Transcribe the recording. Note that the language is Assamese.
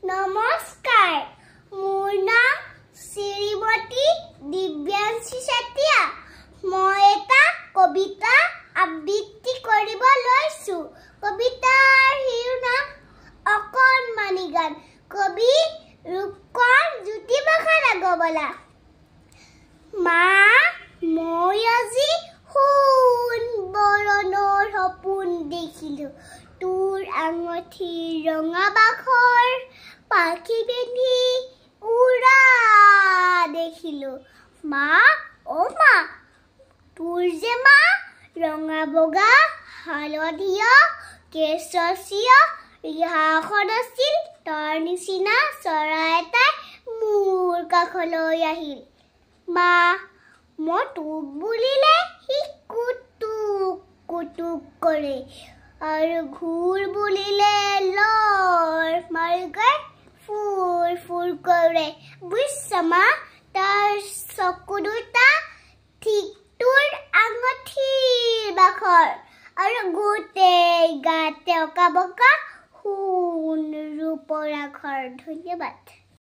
নমস্কাৰ মোৰ নাম শ্ৰীমতী দিব্যাংশী চেতিয়া মই এটা কবিতা আবৃত্তি কৰিব লৈছো কবিতাৰ শিৰোনাম অকণমানি গান কবি ৰূপকোঁৱৰ জ্যোতিপ্ৰসাদ আগৰৱালা মা মই আজি সোণ বৰণৰ সপোন দেখিলো তোৰ আঙঠি ৰঙা বাখৰ পাখি পিন্ধি উৰা দেখিলো মা ও মা তোৰ যে মা ৰঙা বগা হালধীয়া কেশৰীয়া ৰিহাখন আছিল তাৰ নিচিনা চৰাই এটাই মোৰ কাষলৈ আহিল মা মই তোক বুলিলে সি কুটুক কুটুক কৰে আৰু ঘূৰ বুলিলে লৰ মাৰিকৈ ফুৰ ফুৰ কৰে বুজিছ মা তাৰ চকু দুটা ঠিক তোৰ আঙঠিৰ বাখৰ আৰু গোটেই গাতে অঁকা বকা সোণ ৰূপৰ আখৰ ধন্যবাদ